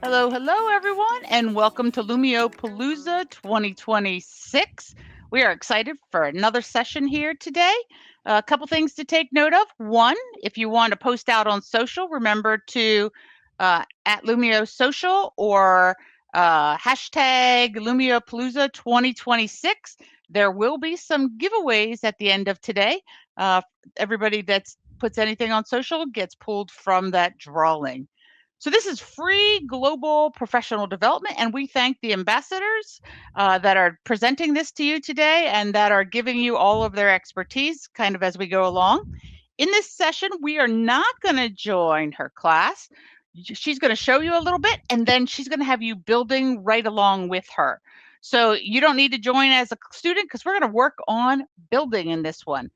Hello, hello, everyone, and welcome to Lumio Palooza 2026. We are excited for another session here today. A couple things to take note of. One, if you want to post out on social, remember to at Lumio Social or hashtag Lumio Palooza 2026. There will be some giveaways at the end of today. Everybody that puts anything on social gets pulled from that drawing. So this is free global professional development, and we thank the ambassadors that are presenting this to you today and that are giving you all of their expertise kind of as we go along. In this session, we are not going to join her class. She's going to show you a little bit, and then she's going to have you building right along with her. So you don't need to join as a student because we're going to work on building in this one.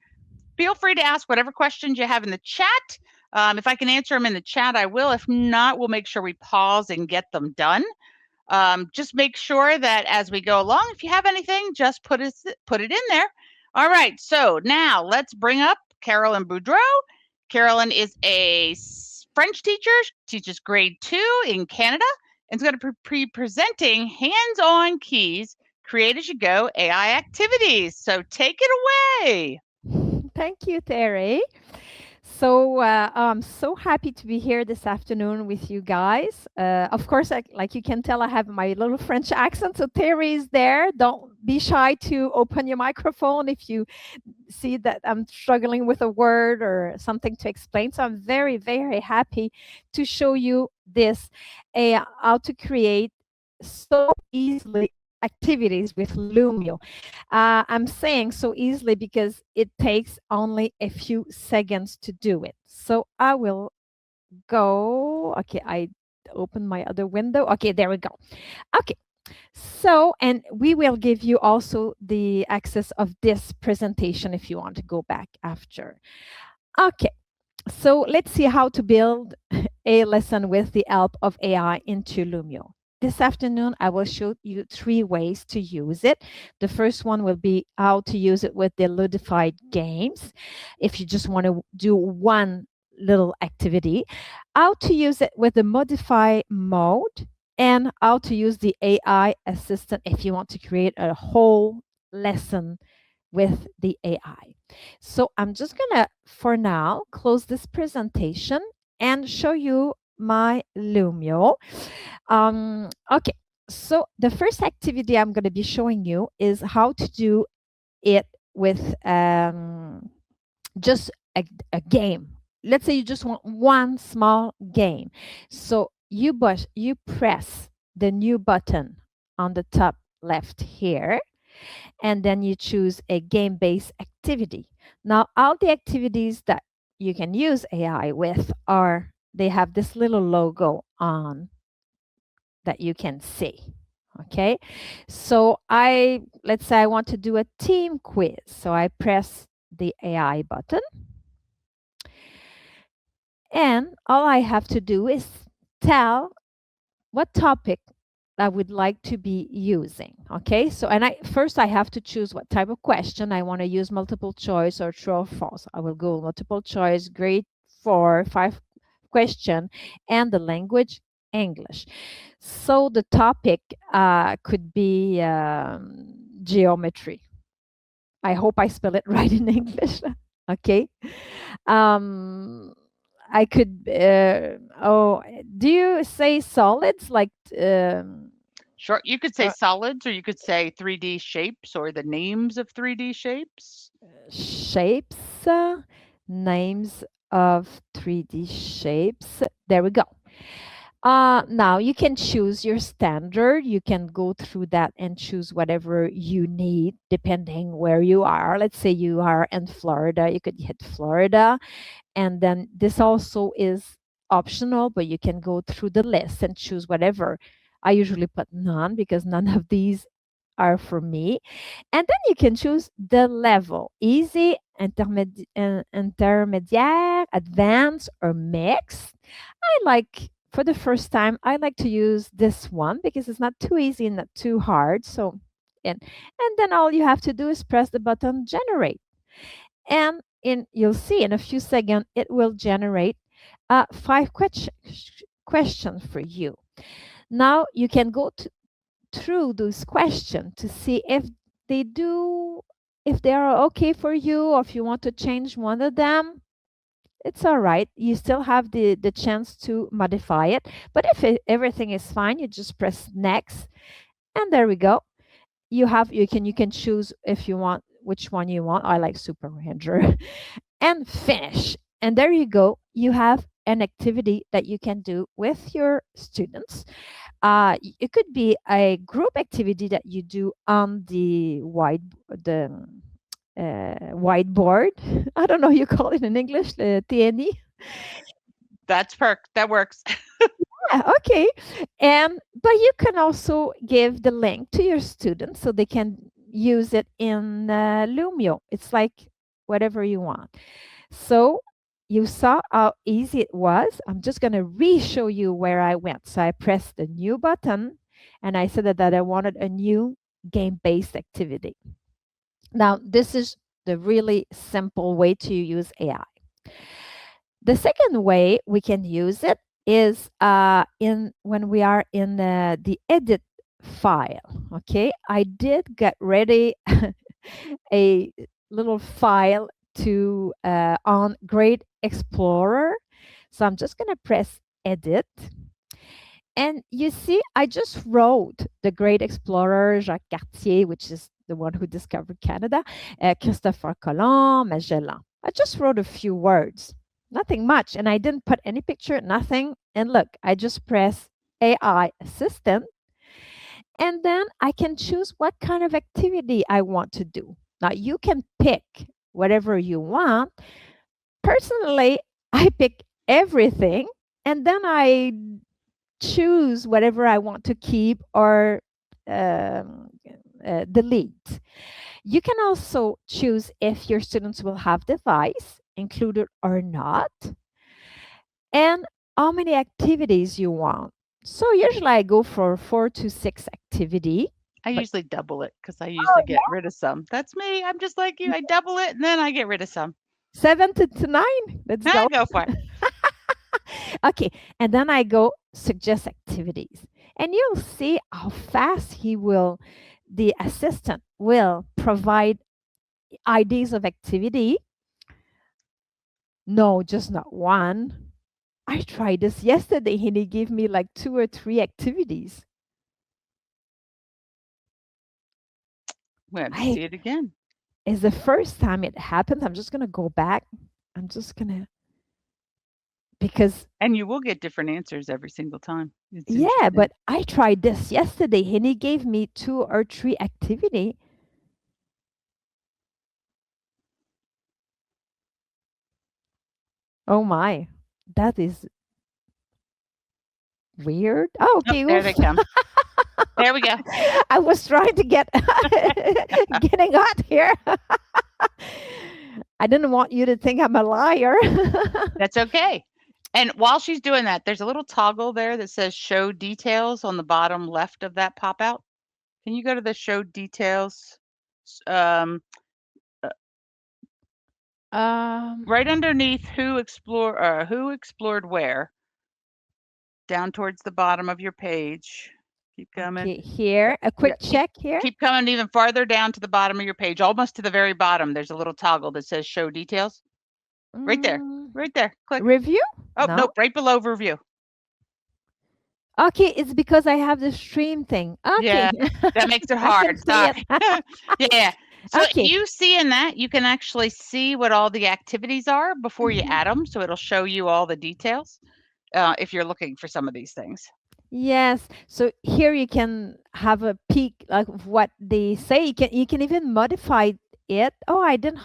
Feel free to ask whatever questions you have in the chat. If I can answer them in the chat, I will. If not, we'll make sure we pause and get them done. Just make sure that as we go along, if you have anything, just put it in there. All right, so now let's bring up Carolyn Boudreau. Carolyn is a French teacher, teaches grade 2 in Canada, and is going to be presenting hands-on keys, create as you go AI activities. So take it away. Thank you, Terry. So I'm so happy to be here this afternoon with you guys. Of course, like you can tell, I have my little French accent. So Terry is there. Don't be shy to open your microphone if you see that I'm struggling with a word or something to explain. So I'm very, very happy to show you this, how to create so easily activities with Lumio. I'm saying so easily because it takes only a few seconds to do it. So I will go. Okay, I open my other window. Okay, there we go. Okay. So, and we will give you also the access of this presentation if you want to go back after. Okay, so let's see how to build a lesson with the help of AI into Lumio. This afternoon, I will show you 3 ways to use it. The first one will be how to use it with the ludified games. If you just want to do one little activity, how to use it with the modify mode, and how to use the AI assistant if you want to create a whole lesson with the AI. So I'm just going to, for now, close this presentation and show you my Lumio. Okay, so the first activity I'm going to be showing you is how to do it with just a game. Let's say you just want one small game. So you press the new button on the top left here, and then you choose a game-based activity. Now, all the activities that you can use AI with they have this little logo on that you can see. Okay, so let's say I want to do a team quiz. So I press the AI button, and all I have to do is tell what topic I would like to be using. Okay, so first I have to choose what type of question I want to use, multiple choice or true or false. I will go multiple choice, grade 4, 5 question, and the language English. So the topic could be geometry. I hope I spell it right in English. Okay. I could. Do you say solids like? Sure. You could say solids, or you could say 3D shapes, or the names of 3D shapes. Shapes, names of 3D shapes. There we go. Now you can choose your standard. You can go through that and choose whatever you need depending where you are. Let's say you are in Florida, you could hit Florida. And then this also is optional, but you can go through the list and choose whatever. I usually put none because none of these are for me. And then you can choose the level, easy, intermediate, advanced, or mixed. For the first time, I like to use this one because it's not too easy and not too hard. So, and then all you have to do is press the button generate. And you'll see in a few seconds, it will generate five questions for you. Now you can go through those questions to see they do if they are okay for you, or if you want to change one of them. It's all right. You still have the chance to modify it. But if everything is fine, you just press next, and there we go. You can choose if you want which one you want. I like Super Ranger, and finish. And there you go. You have an activity that you can do with your students. It could be a group activity that you do on the whiteboard. I don't know you call it in English, the TNE. That works. Yeah, okay. And but you can also give the link to your students so they can use it in Lumio. It's like whatever you want. So you saw how easy it was. I'm just going to re-show you where I went. So I pressed the new button and I said that I wanted a new game-based activity. Now, this is the really simple way to use AI. The second way we can use it is in when we are in the edit file. Okay, I did get ready a little file to on Great Explorer. So I'm just going to press edit. And you see, I just wrote the great explorer Jacques Cartier, which is the one who discovered Canada, Christopher Colomb, Magellan. I just wrote a few words, nothing much. And I didn't put any picture, nothing. And look, I just press AI assistant. And then I can choose what kind of activity I want to do. Now, you can pick whatever you want. Personally, I pick everything. And then I choose whatever I want to keep or um, delete. You can also choose if your students will have device included or not, and how many activities you want. So usually I go for 4 to 6 activity. I But usually double it because I oh usually get rid of some. That's me. I'm just like you. yeah, I double it and then I get rid of some. 7 to 9. Let's Ah, go. go for it. Okay, and then I go suggest activities, and you'll see how fast the assistant will provide ideas of activity. No, just not one. I tried this yesterday and he gave me like 2 or 3 activities. We have to I see it again. It's the first time it happens. I'm just gonna go back. I'm just gonna because And you will get different answers every single time. It's yeah, interesting. but I tried this yesterday and he gave me 2 or 3 activity. Oh my, that is weird. Oh, Oh, okay, there they oops. come. There we go. I was trying to get getting out here. I didn't want you to think I'm a liar. That's okay. And while she's doing that, there's a little toggle there that says show details on the bottom left of that pop out. Can you go to the show details? Uh, right Um, underneath who explored where, down towards the bottom of your page. Keep coming. okay, here, a Yeah, quick check here. keep coming even farther down to the bottom of your page, almost to the very bottom. There's a little toggle that says show details. Right there. Mm, Right there. Click. review? Oh, No. nope, right below review. Okay, it's because I have the stream thing. Yeah, Okay, that makes it I can hard. see it. Sorry. Yeah. So Okay. you see in that, you can actually see what all the activities are before you Mhm. add them. So it'll show you all the details if you're looking for some of these things. Yes. So here you can have a peek like of what they say. You can even modify it. Oh, I didn't.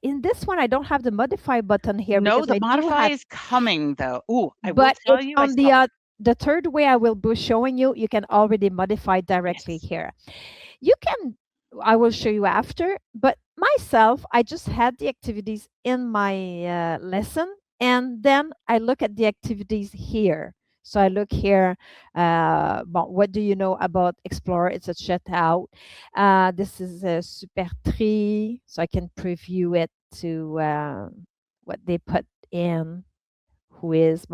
In this one, I don't have the modify button here No, because the I do modify have. is coming though. Ooh, I will But tell it's you, I on saw it. the third way I will be showing you. You can already modify directly Yes. here. You can I will show you after, but myself, I just had the activities in my lesson, and then I look at the activities here. So I look here, what do you know about Explorer? It's a chat out. This is a super tree, so I can preview it to what they put in, who is.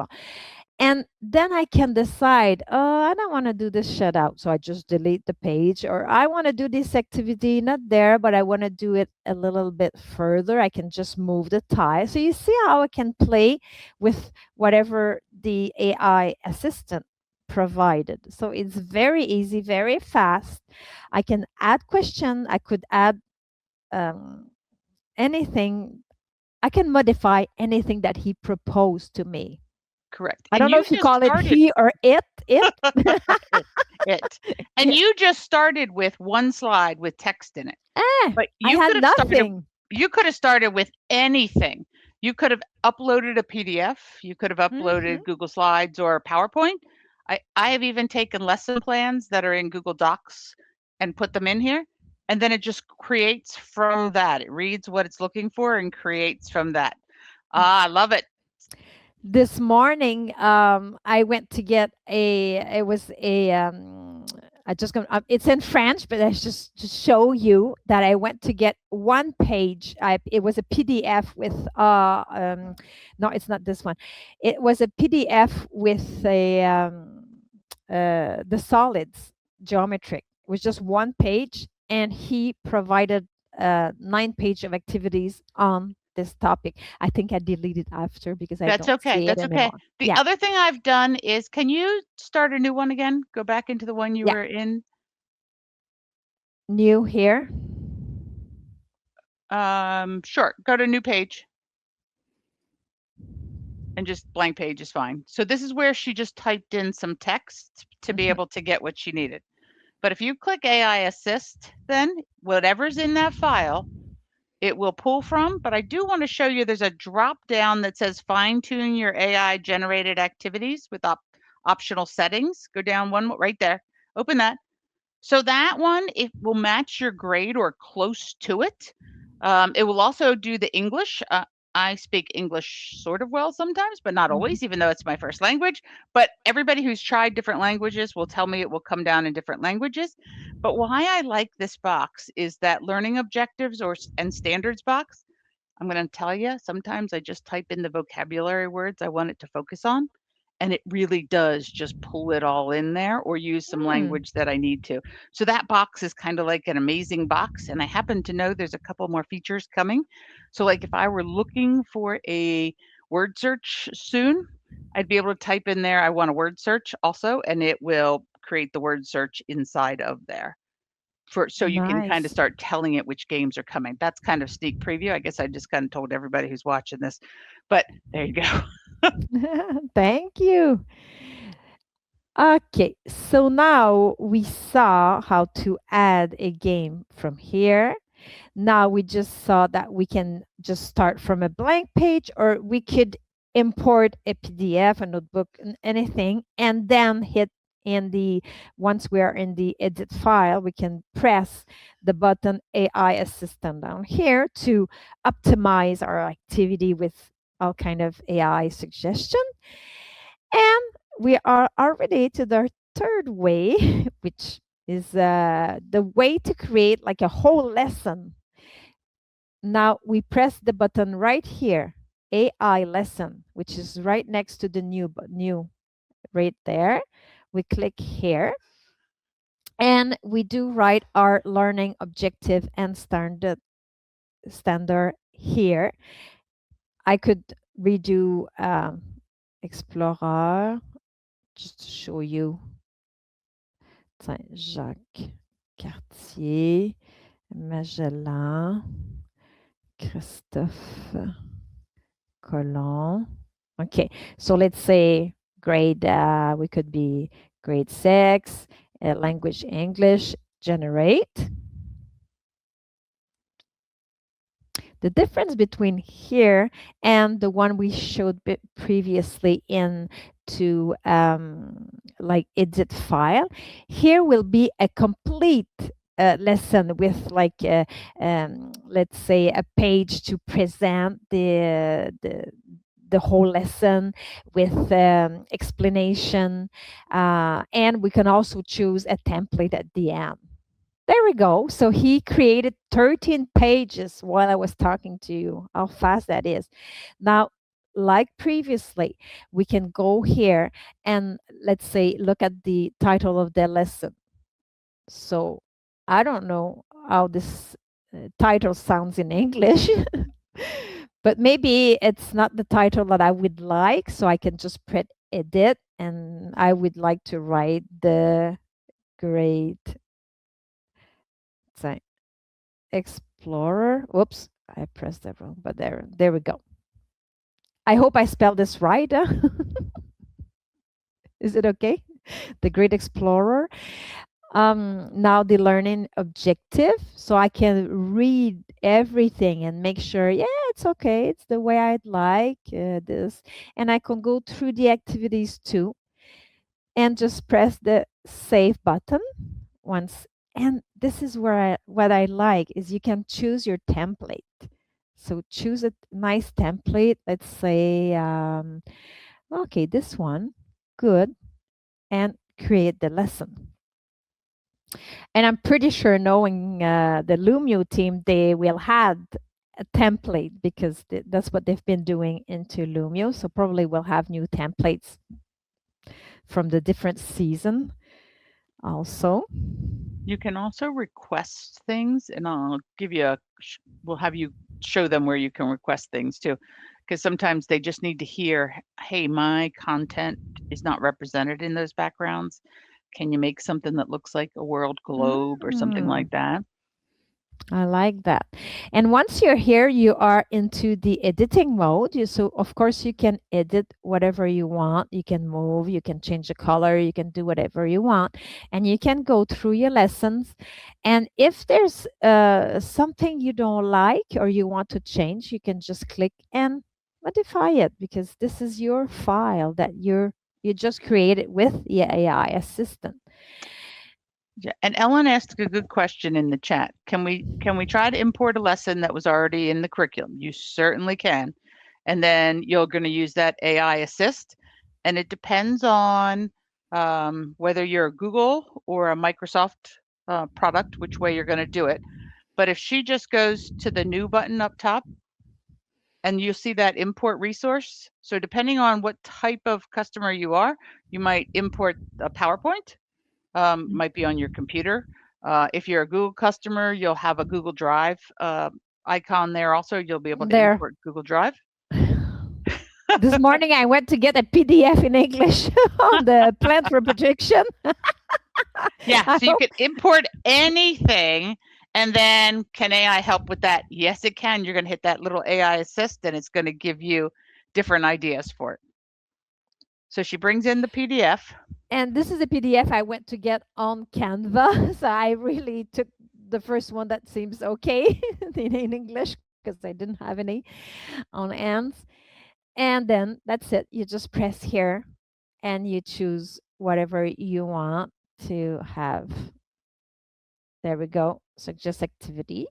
And then I can decide, oh, I don't want to do this shout out. So I just delete the page. Or I want to do this activity, not there, but I want to do it a little bit further. I can just move the tie. So you see how I can play with whatever the AI assistant provided. So it's very easy, very fast. I can add question. I could add um, anything. I can modify anything that he proposed to me. Correct. I And don't know you if you just call it started he or it. It. it, it. And Yeah. you just started with one slide with text in it. But I you had could have started nothing. with anything. You could have uploaded a PDF, you could have Hmm. uploaded Google Slides or PowerPoint. I have even taken lesson plans that are in Google Docs and put them in here, and then it just creates from that. It reads what it's looking for and creates from that. Ah, I love it. This morning, I went to get it was I just going it's in French, but I just to show you that I went to get one page. It was a PDF with no, it's not this one. It was a PDF with the solids geometric. It was just one page, and he provided 9 page of activities on this topic. I think I deleted after because I That's don't okay, see it that's okay. anymore. The Yeah, other thing I've done is, can you start a new one again? Go back into the one you yeah. were in. New here. Sure, go to new page. And just blank page is fine. So this is where she just typed in some text to be Mhm. able to get what she needed. But if you click AI Assist, then whatever's in that file, it will pull from. But I do want to show you there's a drop down that says fine tune your AI generated activities with optional settings. Go down one right there. Open that. So that one, it will match your grade or close to it. It will also do the English. I speak English sort of well sometimes, but not Mhm. always, even though it's my first language. But everybody who's tried different languages will tell me it will come down in different languages. But why I like this box is that learning objectives and standards box. I'm going to tell you, sometimes I just type in the vocabulary words I want it to focus on, and it really does just pull it all in there or use some Mm, language that I need to. So that box is kind of like an amazing box, and I happen to know there's a couple more features coming. So like if I were looking for a word search soon, I'd be able to type in there, I want a word search also, and it will create the word search inside of there for so you can kind of nice. start telling it which games are coming. That's kind of sneak preview. I guess I just kind of told everybody who's watching this, but there you go. Thank you. Okay, so now we saw how to add a game from here. Now we just saw that we can just start from a blank page, or we could import a PDF, a notebook, anything, and then hit in the once we are in the edit file, we can press the button AI assistant down here to optimize our activity with all kind of AI suggestion. And we are already to the third way, which is the way to create like a whole lesson. Now we press the button right here, AI lesson, which is right next to the new right there. We click here, and we do write our learning objective and standard here. I could redo Explorer just to show you. Jacques Cartier, Magellan, Christophe Colomb. Okay, so let's say grade, we could be grade 6, language English, generate. The difference between here and the one we showed previously in to like edit file, here will be a complete lesson with like let's say a page to present the whole lesson with explanation, and we can also choose a template at the end. There we go. So he created 13 pages while I was talking to you. How fast that is. Now, like previously, we can go here and let's say look at the title of the lesson. So I don't know how this title sounds in English, but maybe it's not the title that I would like. So I can just press edit and I would like to write the great say, explorer. Whoops, I pressed that wrong, but there we go. I hope I spelled this right. Is it okay? The great explorer. Now the learning objective, so I can read everything and make sure, yeah, it's okay, it's the way I'd like this, and I can go through the activities too and just press the save button once. And this is where what I like is you can choose your template. So choose a nice template, let's say okay, this one, good, and create the lesson. And I'm pretty sure, knowing the Lumio team, they will have a template because that's what they've been doing into Lumio. So probably we'll have new templates from the different season also. You can also request things, and I'll give you we'll have you show them where you can request things too, because sometimes they just need to hear, hey, my content is not represented in those backgrounds. Can you make something that looks like a world globe or something Mm. like that? I like that. And once you're here, you are into the editing mode. So, of course, you can edit whatever you want. You can move, you can change the color, you can do whatever you want. And you can go through your lessons. And if there's something you don't like or you want to change, you can just click and modify it because this is your file that you just created with the AI assistant. Yeah, and Ellen asked a good question in the chat. Can we try to import a lesson that was already in the curriculum? You certainly can. And then you're going to use that AI assist, and it depends on whether you're a Google or a Microsoft product, which way you're going to do it. But if she just goes to the new button up top, and you'll see that import resource. So depending on what type of customer you are, you might import a PowerPoint, might be on your computer. If you're a Google customer, you'll have a Google Drive icon there also. You'll be able to There. import Google Drive. This morning I went to get a PDF in English on the plant reproduction. Yeah, I so you hope. can import anything. And then can AI help with that? Yes, it can. You're going to hit that little AI assist and it's going to give you different ideas for it. So she brings in the PDF. And this is a PDF I went to get on Canva. So I really took the first one that seems okay in English because I didn't have any on ends. And then that's it. You just press here and you choose whatever you want to have. There we go. Suggest activity.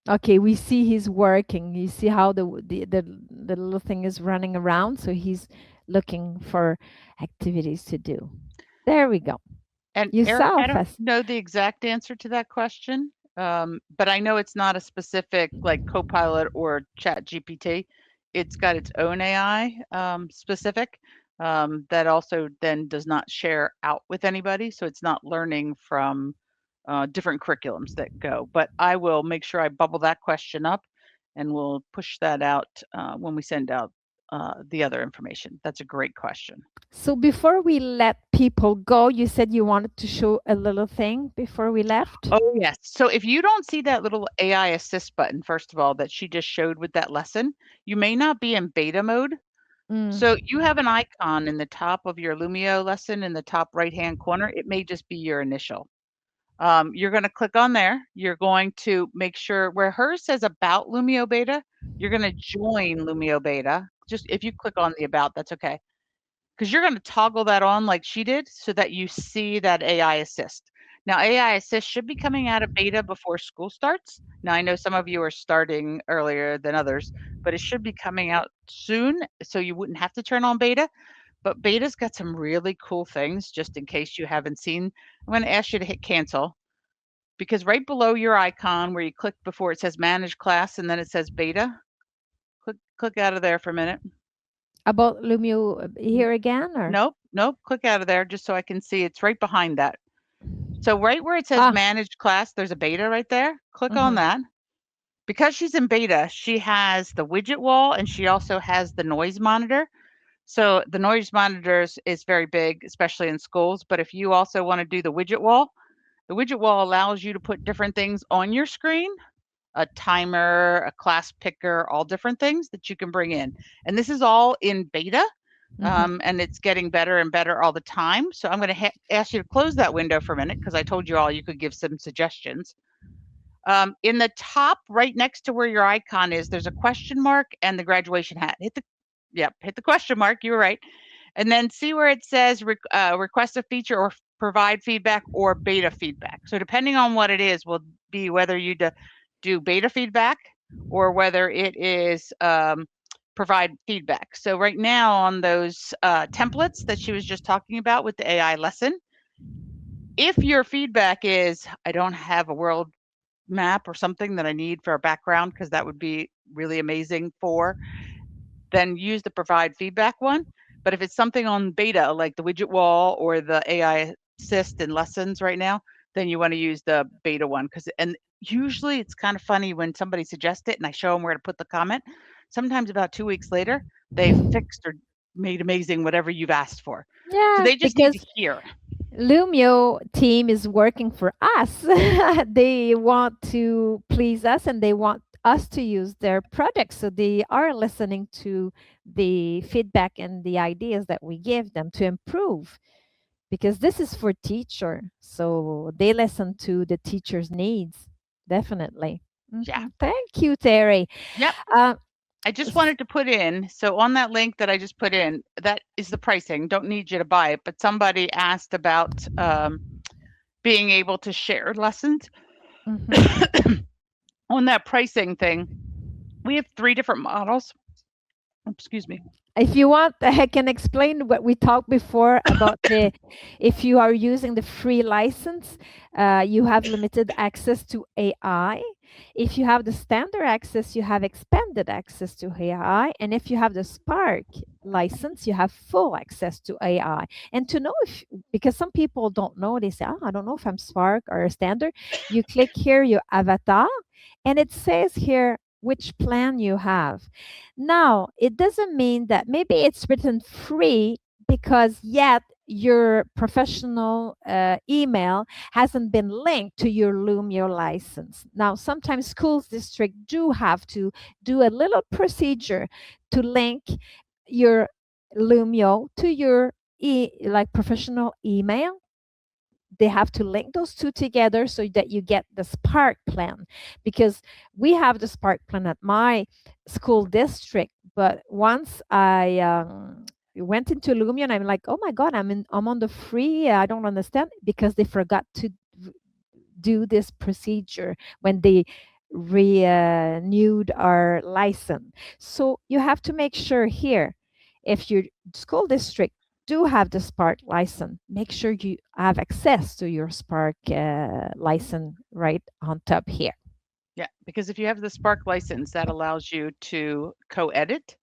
Okay, we see he's working. You see how the little thing is running around. So he's looking for activities to do. There we go. And You Eric, saw I don't fast. know the exact answer to that question, but I know it's not a specific like Copilot or Chat GPT. It's got its own AI specific that also then does not share out with anybody. So it's not learning from different curriculums that go. But I will make sure I bubble that question up and we'll push that out when we send out the other information. That's a great question. So before we let people go, you said you wanted to show a little thing before we left. Oh, yes. So if you don't see that little AI assist button, first of all, that she just showed with that lesson, you may not be in beta mode. So you have an icon in the top of your Lumio lesson in the top right-hand corner. It may just be your initial. You're going to click on there. You're going to make sure where hers says about Lumio beta, you're going to join Lumio beta. Just if you click on the about, that's okay. Because you're going to toggle that on like she did so that you see that AI assist. Now, AI Assist should be coming out of beta before school starts. Now, I know some of you are starting earlier than others, but it should be coming out soon, so you wouldn't have to turn on beta. But beta's got some really cool things, just in case you haven't seen. I'm going to ask you to hit cancel, because right below your icon where you click before it says manage class and then it says beta, click out of there for a minute. About Lumio here again, or? Nope, nope, click out of there just so I can see. It's right behind that. So right where it says Ah, managed class, there's a beta right there. Click on mhm, that. Because she's in beta, she has the widget wall and she also has the noise monitor. So the noise monitors is very big, especially in schools. But if you also want to do the widget wall allows you to put different things on your screen, a timer, a class picker, all different things that you can bring in. And this is all in beta, mhm. and it's getting better and better all the time. So I'm going to ask you to close that window for a minute because I told you all you could give some suggestions. In the top right next to where your icon is, there's a question mark and the graduation hat. Hit the question mark. You were right. And then see where it says request a feature or provide feedback or beta feedback. So depending on what it is will be whether you do beta feedback or whether it is provide feedback. So right now on those templates that she was just talking about with the AI lesson, if your feedback is, I don't have a world map or something that I need for a background, because that would be really amazing then use the provide feedback one. But if it's something on beta, like the widget wall or the AI assist in lessons right now, then you want to use the beta one. And usually it's kind of funny when somebody suggests it and I show them where to put the comment. Sometimes about 2 weeks later, they've fixed or made amazing whatever you've asked for. So Yeah, they just need to because hear. Lumio team is working for us. They want to please us and they want us to use their project. So they are listening to the feedback and the ideas that we give them to improve, because this is for teacher. So they listen to the teacher's needs. Definitely. Yeah. Thank you, Terry. Yep. Uh, I just s- wanted to put in, so on that link that I just put in, that is the pricing. Don't need you to buy it, but somebody asked about being able to share lessons. mhm. On that pricing thing, we have 3 different models. Excuse me. If you want, I can explain what we talked before about the, if you are using the free license, you have limited access to AI. If you have the standard access, you have expanded access to AI. And if you have the Spark license, you have full access to AI. And to know if, because some people don't know, they say, oh, I don't know if I'm Spark or a standard. You click here, your avatar, and it says here which plan you have. Now, it doesn't mean that maybe it's written free because yet your professional email hasn't been linked to your Lumio license. Now, sometimes schools district do have to do a little procedure to link your Lumio to your like professional email. They have to link those two together so that you get the Spark plan, because we have the Spark plan at my school district. But once I went into Lumia and I'm like, oh my God, I'm on the free. I don't understand, because they forgot to do this procedure when they renewed our license. So you have to make sure here, if your school district do have the Spark license, make sure you have access to your Spark license right on top here. Yeah, because if you have the Spark license, that allows you to co-edit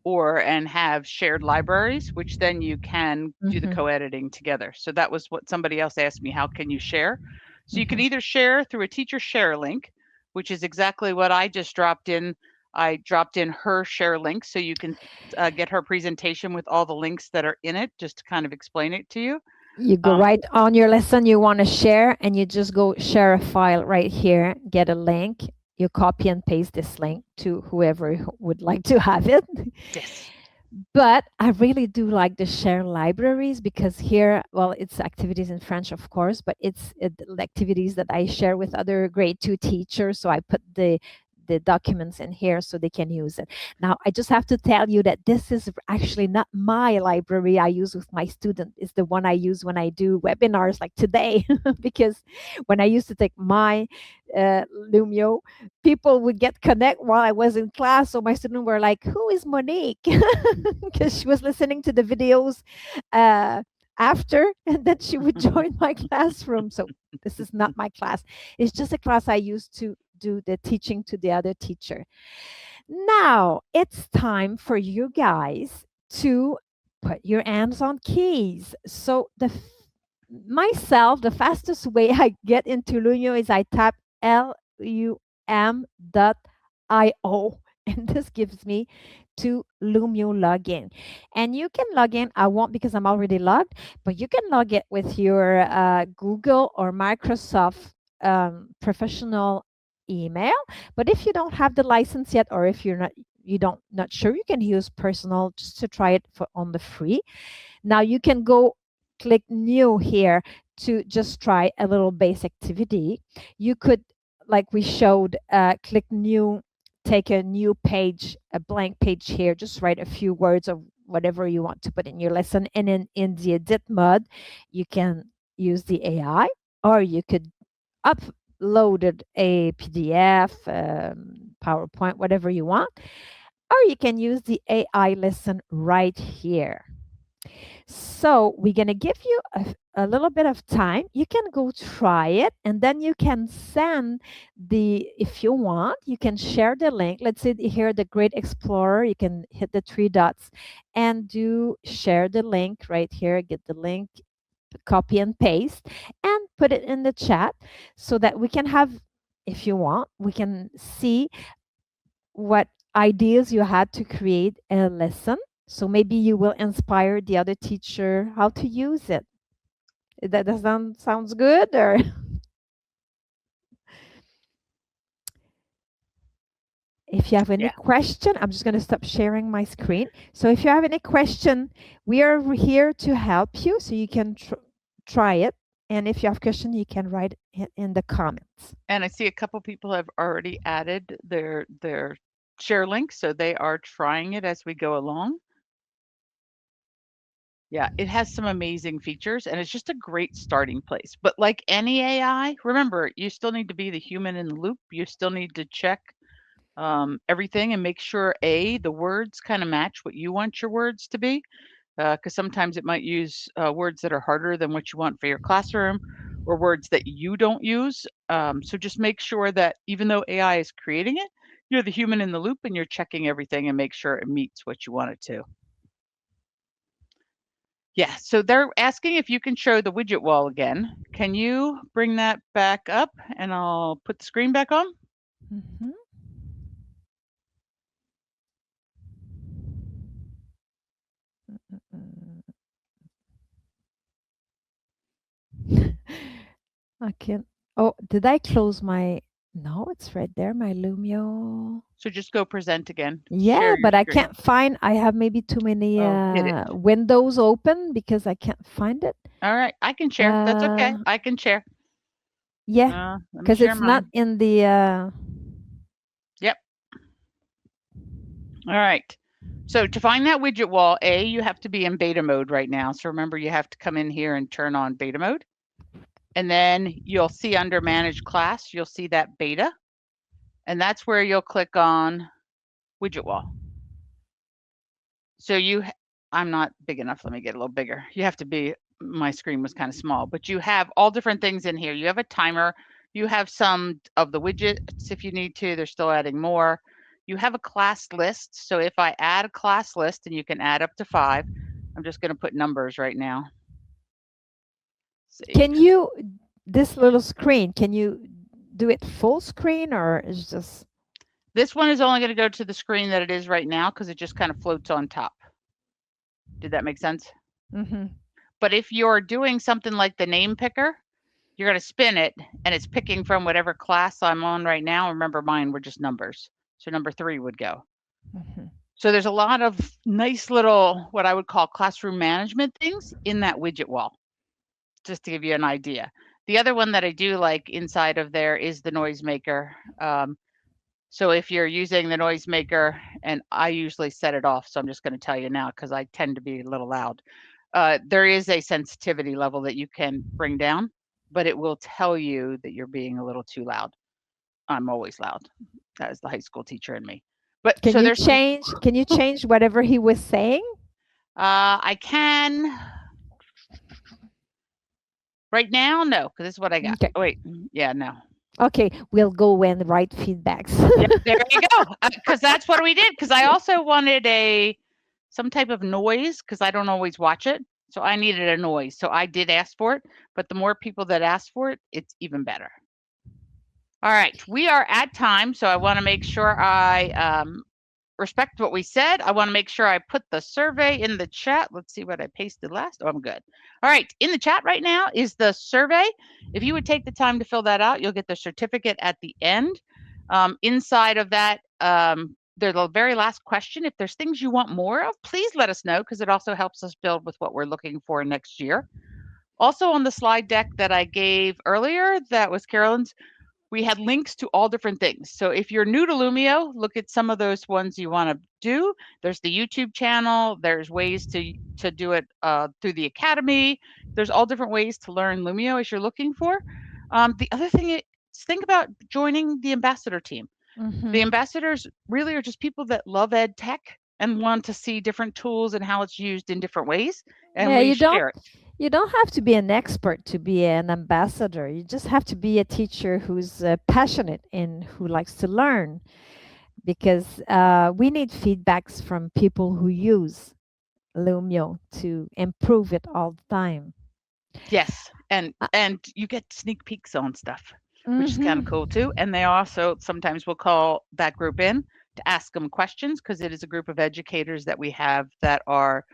and have shared libraries, which then you can do the Hmm. co-editing together. So that was what somebody else asked me, how can you share? So you can Hmm. either share through a teacher share link, which is exactly what I just dropped in. I dropped in her share link so you can get her presentation with all the links that are in it, just to kind of explain it to you. You go right on your lesson you want to share, and you just go share a file right here, get a link. You copy and paste this link to whoever would like to have it. Yes. But I really do like the share libraries, because here, well, it's activities in French, of course, but it's activities that I share with other grade 2 teachers. So I put the documents in here so they can use it. Now, I just have to tell you that this is actually not my library I use with my student. It's the one I use when I do webinars like today, because when I used to take my Lumio, people would get connect while I was in class. So my students were like, "Who is Monique?" Because she was listening to the videos uh, after, and then she would join my classroom. So this is not my class. It's just a class I used to do the teaching to the other teacher. Now it's time for you guys to put your hands on keys. So myself, the fastest way I get into Lumio is I tap lum.io, and this gives me to Lumio login. And you can log in. I won't because I'm already logged, but you can log it with your Google or Microsoft professional email. But if you don't have the license yet, or if you not sure, you can use personal just to try it on the free. Now you can go click new here to just try a little base activity. You could, like we showed, click new, take a new page, a blank page here, just write a few words of whatever you want to put in your lesson. And then in the edit mode, you can use the AI, or you could upload a PDF, PowerPoint, whatever you want, or you can use the AI lesson right here. So we're going to give you a little bit of time. You can go try it, and then you can send if you want, you can share the link. Let's say here, the Great Explorer, you can hit the three dots and do share the link right here. Get the link, copy and paste, and put it in the chat so that we can have, if you want, we can see what ideas you had to create a lesson. So maybe you will inspire the other teacher how to use it. That sounds good, or if you have any Yeah. question, I'm just going to stop sharing my screen. So if you have any question, we are here to help you, so you can try it. And if you have question, you can write it in the comments. And I see a couple people have already added their share link, so they are trying it as we go along. Yeah, it has some amazing features, and it's just a great starting place. But like any AI, remember, you still need to be the human in the loop. You still need to check everything and make sure the words kind of match what you want your words to be, because sometimes it might use words that are harder than what you want for your classroom, or words that you don't use. So just make sure that even though AI is creating it, you're the human in the loop and you're checking everything and make sure it meets what you want it to. Yeah, so they're asking if you can show the widget wall again. Can you bring that back up and I'll put the screen back on? Mm-hmm. I can. Oh, did I close my? No, it's right there, my Lumio. So just go present again. Yeah, Share your but I screen. can't find. I have maybe too many Oh, hit it. windows open because I can't find it. All right, I can share. That's okay. I can share. Yeah, Let me because share it's not mine. in the. Yep. All right. So to find that widget wall, you have to be in beta mode right now. So remember, you have to come in here and turn on beta mode. And then you'll see under manage class, you'll see that beta. And that's where you'll click on widget wall. So I'm not big enough. Let me get a little bigger. You have to be, my screen was kind of small, but you have all different things in here. You have a timer. You have some of the widgets if you need to. They're still adding more. You have a class list. So if I add a class list, and you can add up to 5, I'm just going to put numbers right now. Save. Can you, this little screen, can you do it full screen, or is just? This one is only going to go to the screen that it is right now because it just kind of floats on top. Did that make sense? Mm-hmm. But if you're doing something like the name picker, you're going to spin it and it's picking from whatever class I'm on right now. Remember, mine were just numbers. So number 3 would go. Mm-hmm. So there's a lot of nice little, what I would call classroom management things in that widget wall, just to give you an idea. The other one that I do like inside of there is the noisemaker. So if you're using the noisemaker, and I usually set it off, so I'm just going to tell you now because I tend to be a little loud. There is a sensitivity level that you can bring down, but it will tell you that you're being a little too loud. I'm always loud. That is the high school teacher in me. But Can so you there's some. change? Can you change whatever he was saying? I can right now. No, because this is what I got. Okay. Oh, wait, yeah, no. Okay, we'll go and write feedbacks. Yeah, there you go. Because that's what we did. Because I also wanted some type of noise because I don't always watch it. So I needed a noise. So I did ask for it. But the more people that ask for it, it's even better. All right, we are at time. So I want to make sure I respect what we said. I want to make sure I put the survey in the chat. Let's see what I pasted last. Oh, I'm good. All right, in the chat right now is the survey. If you would take the time to fill that out, you'll get the certificate at the end. Inside of that, there's the very last question. If there's things you want more of, please let us know because it also helps us build with what we're looking for next year. Also on the slide deck that I gave earlier, that was Carolyn's, we had links to all different things. So if you're new to Lumio, look at some of those ones you want to do. There's the YouTube channel. There's ways to do it through the academy. There's all different ways to learn Lumio as you're looking for. The other thing is think about joining the ambassador team. The ambassadors really are just people that love ed tech and want to see different tools and how it's used in different ways. And Yeah, we share it. you don't have to be an expert to be an ambassador. You just have to be a teacher who's passionate and who likes to learn, because we need feedbacks from people who use Lumio to improve it all the time. Yes, Uh, and you get sneak peeks on stuff, which is kind of mhm. cool too. And they also sometimes will call that group in to ask them questions because it is a group of educators that we have that are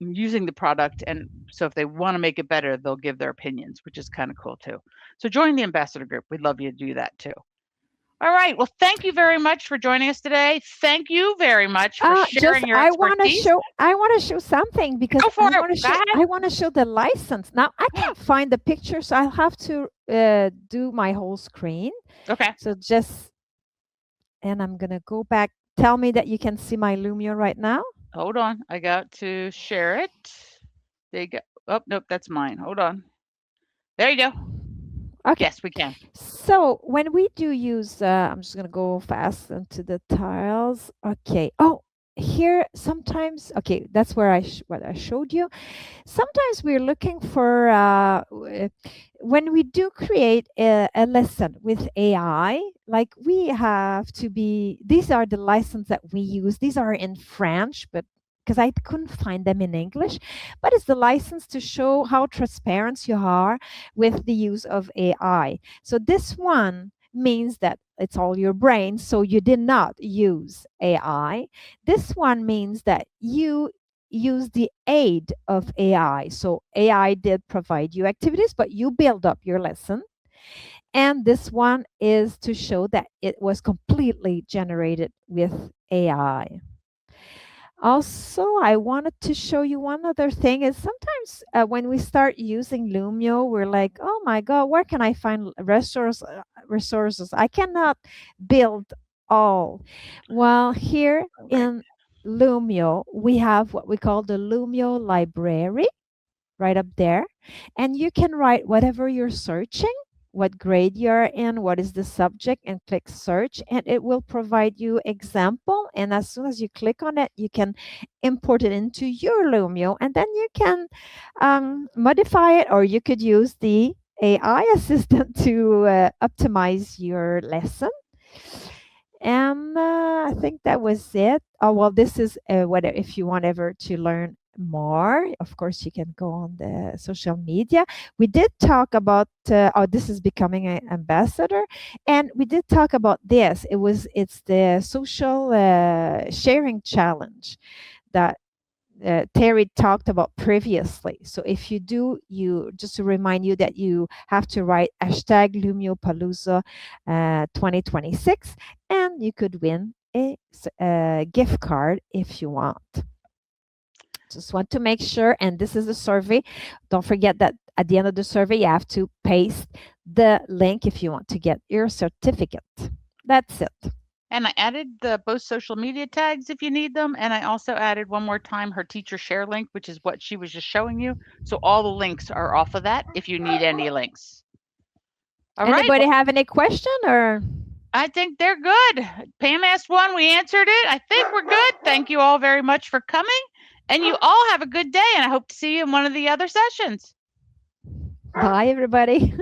using the product. And so if they want to make it better, they'll give their opinions, which is kind of cool too. So join the ambassador group. We'd love you to do that too. All right. Well, thank you very much for joining us today. Thank you very much for Just sharing your expertise. I want to show something because Go for it. Go ahead. I want to show the license. Now I can't find the picture, so I'll have to do my whole screen. Okay. So and I'm gonna go back. Tell me that you can see my Lumio right now. Hold on. I got to share it. There you go. Oh, nope, that's mine. Hold on. There you go. Okay. Yes, we can. So when we do use, I'm just gonna go fast into the tiles. Okay. Oh, here sometimes. Okay, that's where what I showed you. Sometimes we're looking for when we do create a lesson with AI. Like we have to be. These are the license that we use. These are in French, but because I couldn't find them in English, but it's the license to show how transparent you are with the use of AI. So this one means that it's all your brain, so you did not use AI. This one means that you use the aid of AI. So AI did provide you activities, but you build up your lesson. And this one is to show that it was completely generated with AI. Also, I wanted to show you one other thing is sometimes when we start using Lumio, we're like, oh my God, where can I find resources? I cannot build all. Well, here Okay. in Lumio, we have what we call the Lumio library right up there. And you can write whatever you're searching, what grade you're in, what is the subject, and click search, and it will provide you example. And as soon as you click on it, you can import it into your Lumio, and then you can modify it, or you could use the AI assistant to optimize your lesson. And I think that was it. Oh, well, this is what if you want ever to learn more, of course, you can go on the social media. We did talk about, oh, this is becoming an ambassador. And we did talk about this. It's the social sharing challenge that Terry talked about previously. So if you do, you just to remind you that you have to write hashtag LumioPalooza 2026, and you could win a gift card if you want. Just want to make sure, and this is a survey. Don't forget that at the end of the survey, you have to paste the link if you want to get your certificate. That's it. And I added both social media tags if you need them. And I also added one more time her teacher share link, which is what she was just showing you. So all the links are off of that if you need any links. All right. Anybody have any question or? I think they're good. Pam asked one, we answered it. I think we're good. Thank you all very much for coming. And you all have a good day. And I hope to see you in one of the other sessions. Bye, everybody.